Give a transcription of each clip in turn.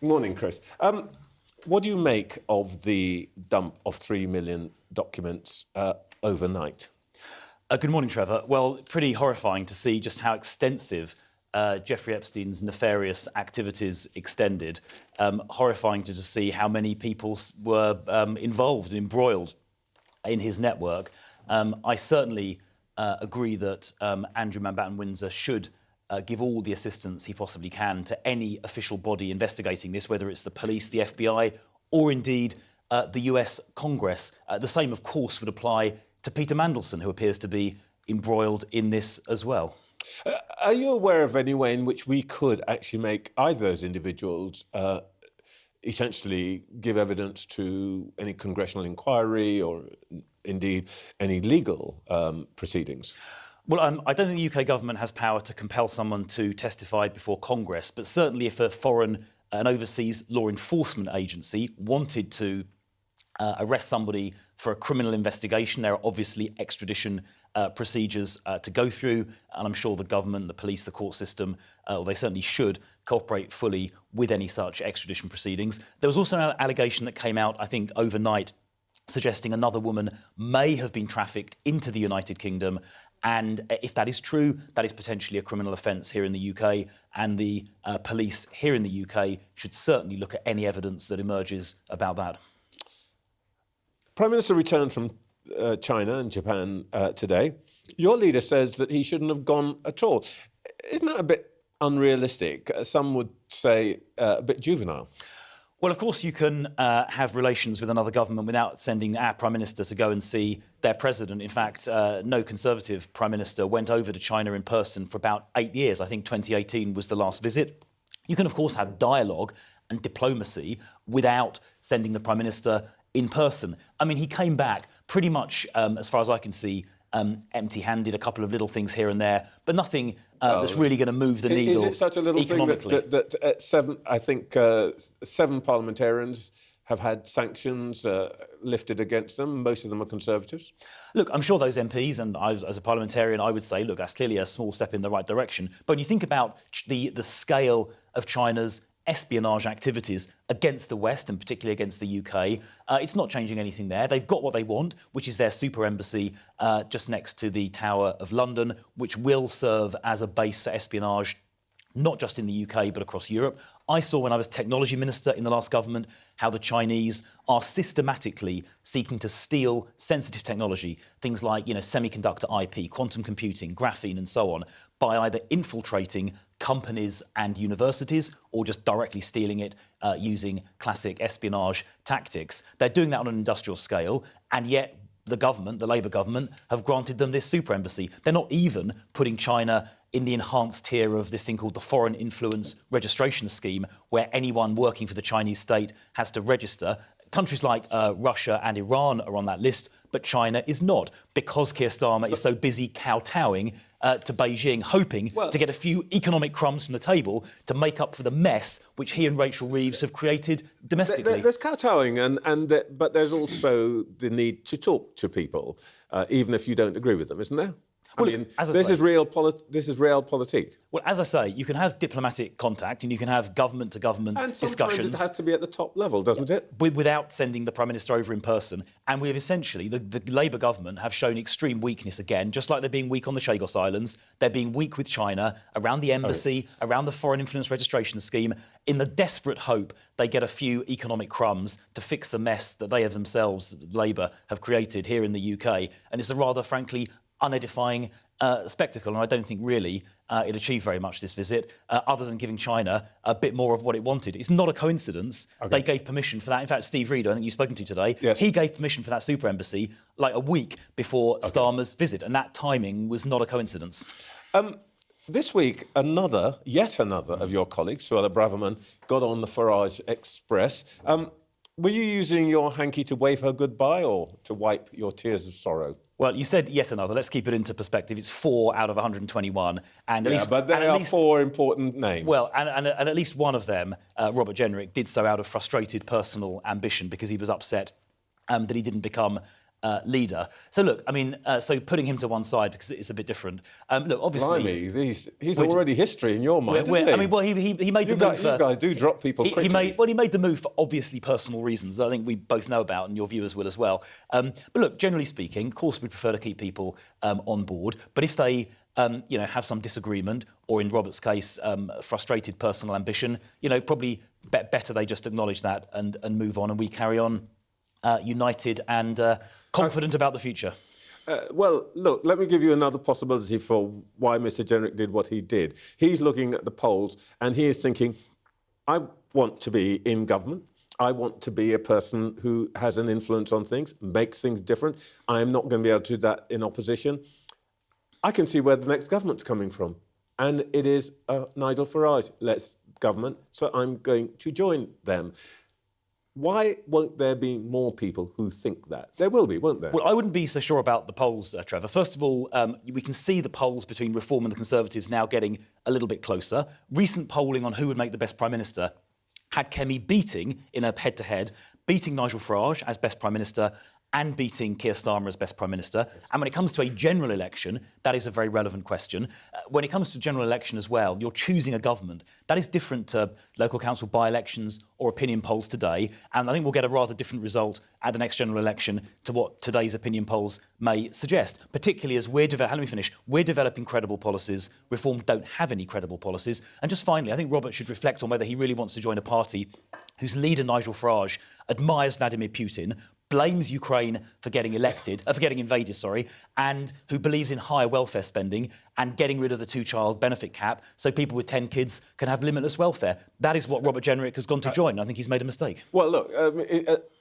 Morning, Chris. What do you make of the dump of 3 million documents overnight? Good morning, Trevor. Well, pretty horrifying to see just how extensive Jeffrey Epstein's nefarious activities extended. Horrifying to just see how many people were involved and embroiled in his network. I certainly agree that Andrew Mountbatten-Windsor should give all the assistance he possibly can to any official body investigating this, whether it's the police, the FBI, or indeed the US Congress. The same, of course, would apply to Peter Mandelson, who appears to be embroiled in this as well. Are you aware of any way in which we could actually make either of those individuals essentially give evidence to any congressional inquiry or indeed any legal proceedings? Well, I don't think the UK government has power to compel someone to testify before Congress, but certainly if a foreign and overseas law enforcement agency wanted to arrest somebody for a criminal investigation, there are obviously extradition procedures to go through, and I'm sure the government, the police, the court system, or they certainly should cooperate fully with any such extradition proceedings. There was also an allegation that came out, I think, overnight, suggesting another woman may have been trafficked into the United Kingdom. And if that is true, that is potentially a criminal offence here in the UK, and the police here in the UK should certainly look at any evidence that emerges about that. Prime Minister returned from China and Japan today. Your leader says that he shouldn't have gone at all. Isn't that a bit unrealistic? Some would say a bit juvenile. Well, of course, you can have relations with another government without sending our Prime Minister to go and see their president. In fact, no Conservative Prime Minister went over to China in person for about 8 years. I think 2018 was the last visit. You can, of course, have dialogue and diplomacy without sending the Prime Minister in person. I mean, he came back pretty much, as far as I can see, empty-handed, a couple of little things here and there, but nothing that's really going to move the needle. Is it such a little thing that at seven parliamentarians have had sanctions lifted against them? Most of them are Conservatives. Look, I'm sure those MPs, and I, as a parliamentarian, I would say, look, that's clearly a small step in the right direction. But when you think about the scale of China's espionage activities against the West, and particularly against the UK, it's not changing anything there. They've got what they want, which is their super embassy just next to the Tower of London, which will serve as a base for espionage, not just in the UK, but across Europe. I saw when I was technology minister in the last government how the Chinese are systematically seeking to steal sensitive technology, things like, semiconductor IP, quantum computing, graphene, and so on, by either infiltrating companies and universities or just directly stealing it using classic espionage tactics. They're doing that on an industrial scale, and yet the government, the Labour government, have granted them this super embassy. They're not even putting China in the enhanced tier of this thing called the Foreign Influence Registration Scheme, where anyone working for the Chinese state has to register. Countries like Russia and Iran are on that list, but China is not, because Keir Starmer is so busy kowtowing to Beijing, hoping to get a few economic crumbs from the table to make up for the mess which he and Rachel Reeves have created domestically. There's kowtowing, but there's also the need to talk to people, even if you don't agree with them, isn't there? This is realpolitik. Well, as I say, you can have diplomatic contact and you can have government-to-government discussions. And sometimes it has to be at the top level, doesn't it? Without sending the Prime Minister over in person. And we have essentially, the Labour government have shown extreme weakness again, just like they're being weak on the Chagos Islands. They're being weak with China, around the embassy, around the Foreign Influence Registration Scheme, in the desperate hope they get a few economic crumbs to fix the mess that they have themselves, Labour, have created here in the UK. And it's a rather, frankly, unedifying spectacle, and I don't think really it achieved very much this visit, other than giving China a bit more of what it wanted. It's not a coincidence they gave permission for that. In fact, Steve Reed, I think you've spoken to today, he gave permission for that super embassy like a week before Starmer's visit, and that timing was not a coincidence. This week, yet another of your colleagues, Suella Braverman, got on the Farage Express. Were you using your hanky to wave her goodbye or to wipe your tears of sorrow? Well, you said yet another. Let's keep it into perspective. It's 4 out of 121. But there are 4 important names. Well, and at least one of them, Robert Jenrick, did so out of frustrated personal ambition because he was upset that he didn't become leader. So look, I mean, so putting him to one side because it's a bit different. Look, obviously, Blimey, he's already history in your mind, isn't he? I mean, well, he made the move. You guys do drop people quickly. He made the move for obviously personal reasons. I think we both know about, and your viewers will as well. But look, generally speaking, of course, we prefer to keep people on board. But if they have some disagreement, or in Robert's case, frustrated personal ambition, probably better they just acknowledge that and move on, and we carry on united and confident about the future. Well, look, let me give you another possibility for why Mr. Jenrick did what he did. He's looking at the polls and he is thinking, I want to be in government. I want to be a person who has an influence on things, makes things different. I am not going to be able to do that in opposition. I can see where the next government's coming from. And it is Nigel Farage-led government, so I'm going to join them. Why won't there be more people who think that? There will be, won't there? Well, I wouldn't be so sure about the polls, Trevor. First of all, we can see the polls between Reform and the Conservatives now getting a little bit closer. Recent polling on who would make the best Prime Minister had Kemi beating, in a head-to-head, beating Nigel Farage as best Prime Minister and beating Keir Starmer as best Prime Minister. And when it comes to a general election, that is a very relevant question. When it comes to general election as well, you're choosing a government. That is different to local council by-elections or opinion polls today. And I think we'll get a rather different result at the next general election to what today's opinion polls may suggest, particularly as we're developing credible policies. Reform don't have any credible policies. And just finally, I think Robert should reflect on whether he really wants to join a party whose leader, Nigel Farage, admires Vladimir Putin, blames Ukraine for getting invaded, and who believes in higher welfare spending and getting rid of the two-child benefit cap so people with 10 kids can have limitless welfare. That is what Robert Jenrick has gone to join. I think he's made a mistake. Well, look,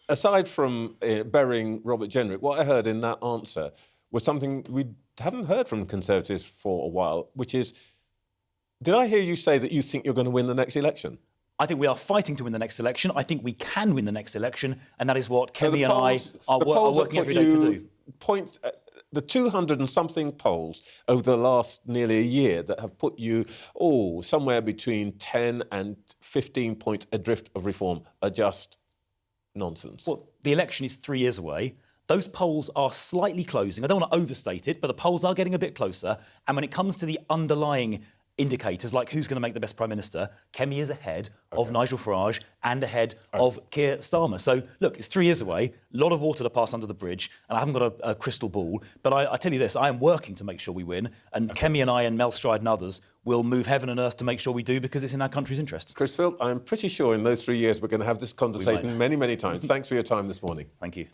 aside from burying Robert Jenrick, what I heard in that answer was something we haven't heard from Conservatives for a while, which is, did I hear you say that you think you're going to win the next election? I think we are fighting to win the next election. I think we can win the next election, and that is what Kemi and I are working every day to do. The 200 and something polls over the last nearly a year that have put you somewhere between 10 and 15 points adrift of reform are just nonsense. Well, the election is 3 years away. Those polls are slightly closing. I don't want to overstate it, but the polls are getting a bit closer. And when it comes to the underlying indicators like who's going to make the best Prime Minister, Kemi is ahead of Nigel Farage and ahead of Keir Starmer. So, look, it's 3 years away, a lot of water to pass under the bridge, and I haven't got a crystal ball. But I tell you this, I am working to make sure we win, and Kemi and I and Mel Stride and others will move heaven and earth to make sure we do because it's in our country's interest. Chris Philp, I'm pretty sure in those 3 years we're going to have this conversation many, many times. Thanks for your time this morning. Thank you.